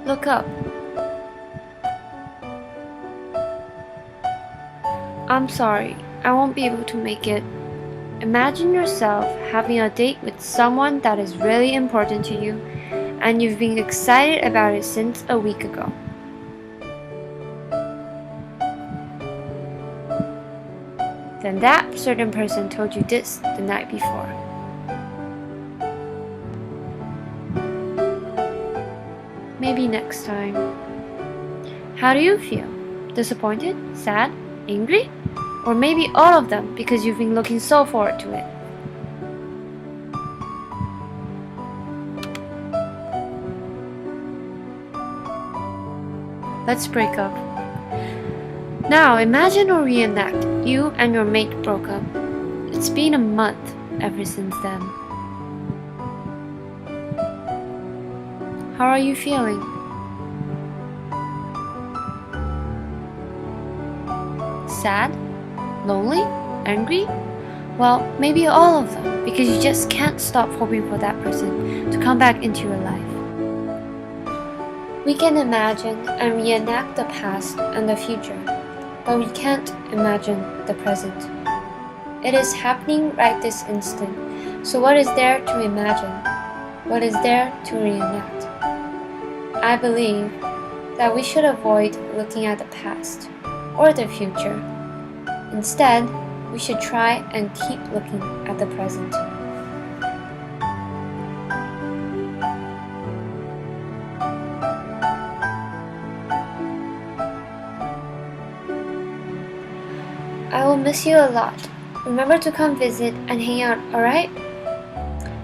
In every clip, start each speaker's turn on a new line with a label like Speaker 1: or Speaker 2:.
Speaker 1: Look up. I'm sorry, I won't be able to make it. Imagine yourself having a date with someone that is really important to you, and you've been excited about it since a week ago. Then that certain person told you this the night before. Maybe next time. How do you feel? Disappointed? Sad? Angry? Or maybe all of them because you've been looking so forward to it. Let's break up. Now imagine or reenact you and your mate broke up. It's been a month ever since then. How are you feeling? Sad? Lonely? Angry? Well, maybe all of them, because you just can't stop hoping for that person to come back into your life. We can imagine and reenact the past and the future, but we can't imagine the present. It is happening right this instant, so what is there to imagine? What is there to reenact? I believe that we should avoid looking at the past or the future. Instead, we should try and keep looking at the present. I will miss you a lot. Remember to come visit and hang out, alright?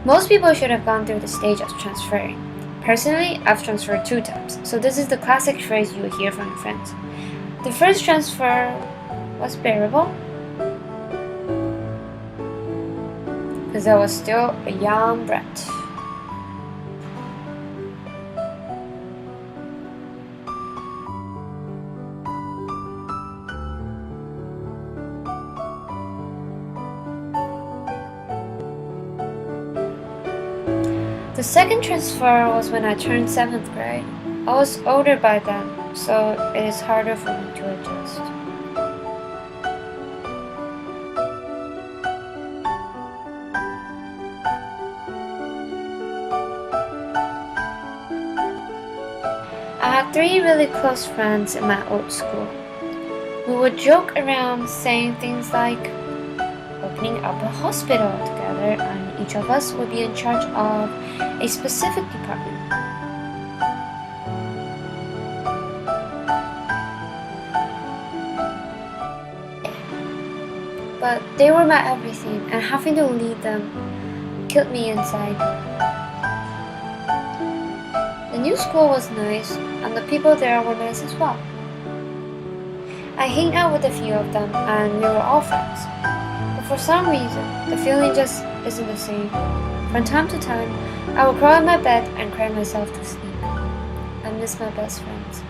Speaker 1: Most people should have gone through the stage of transferring. Personally, I've transferred 2 times, so this is the classic phrase you will hear from your friends. The first transfer was bearable because I was still a young brat. The second transfer was when I turned 7th grade. I was older by then, so it is harder for me to adjust. I had 3 really close friends in my old school. We would joke around saying things like opening up a hospital together, and each of us would be in charge of a specific department. But they were my everything, and having to lead them killed me inside. The new school was nice, and the people there were nice as well. I hang out with a few of them, and we were all friends. But for some reason, the feeling just isn't the same. From time to time, I would crawl in my bed and cry myself to sleep. I miss my best friends.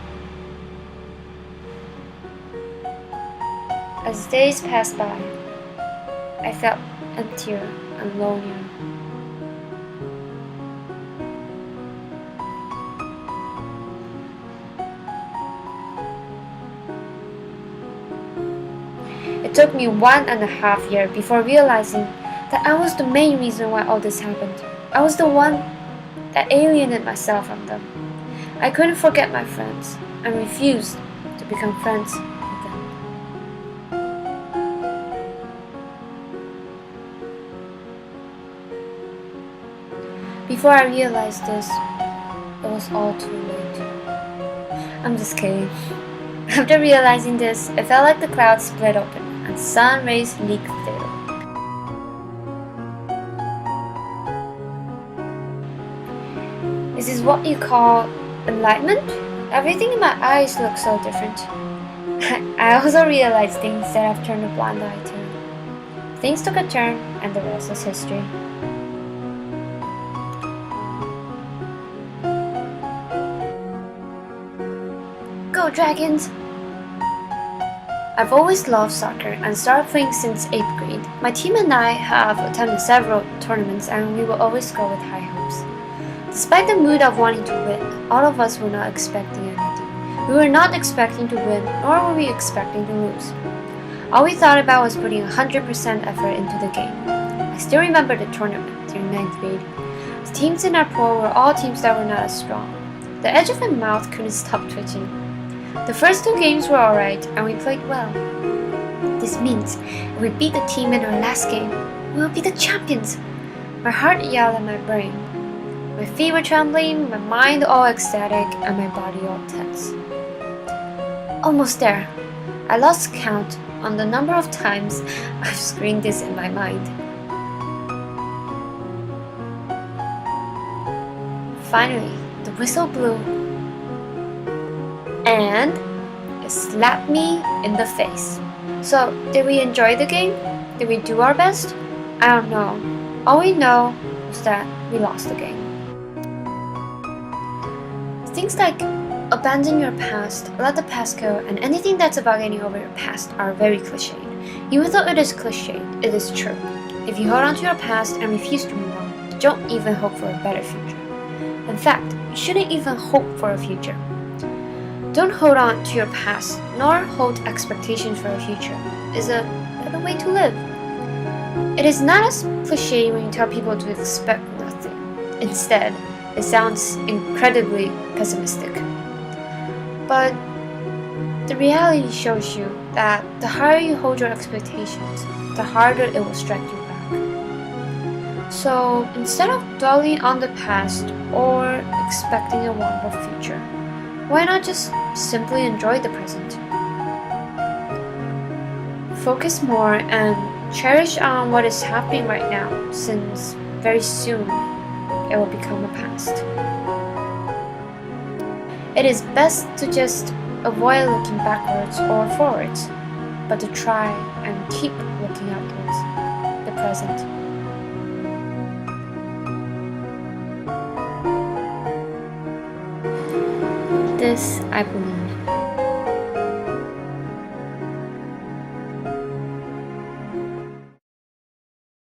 Speaker 1: As days passed by, I felt emptier and lonelier. It took me 1.5 years before realizing that I was the main reason why all this happened. I was the one that alienated myself from them. I couldn't forget my friends and refused to become friends with them. Before I realized this, it was all too late. I'm just kidding. After realizing this, it felt like the clouds split open and sun rays leaked through. This is what you call enlightenment? Everything in my eyes looks so different. I also realized things that I've turned a blind eye to. Things took a turn, and the rest is history. Go Dragons! I've always loved soccer and started playing since 8th grade. My team and I have attended several tournaments, and we will always go with high hopes. Despite the mood of wanting to win, all of us were not expecting anything. We were not expecting to win, nor were we expecting to lose. All we thought about was putting 100% effort into the game. I still remember the tournament during 9th grade. The teams in our pool were all teams that were not as strong. The edge of my mouth couldn't stop twitching. The first 2 games were alright, and we played well. This means if we beat the team in our last game, we will be the champions. My heart yelled at my brain. My feet were trembling, my mind all ecstatic, and my body all tense. Almost there. I lost count on the number of times I've screamed this in my mind. Finally, the whistle blew, and it slapped me in the face. So, did we enjoy the game? Did we do our best? I don't know. All we know is that we lost the game. Things like abandon your past, let the past go, and anything that's about getting over your past are very cliched. Even though it is cliched, it is true. If you hold on to your past and refuse to move on, don't even hope for a better future. In fact, you shouldn't even hope for a future. Don't hold on to your past, nor hold expectations for a future. It's a better way to live. It is not as cliche when you tell people to expect nothing. Instead, it sounds incredibly pessimistic. But the reality shows you that the higher you hold your expectations, the harder it will strike you back. So instead of dwelling on the past or expecting a wonderful future, why not just simply enjoy the present? Focus more and cherish on what is happening right now, since very soon it will become a past. It is best to just avoid looking backwards or forwards, but to try and keep looking upwards, the present. This I believe.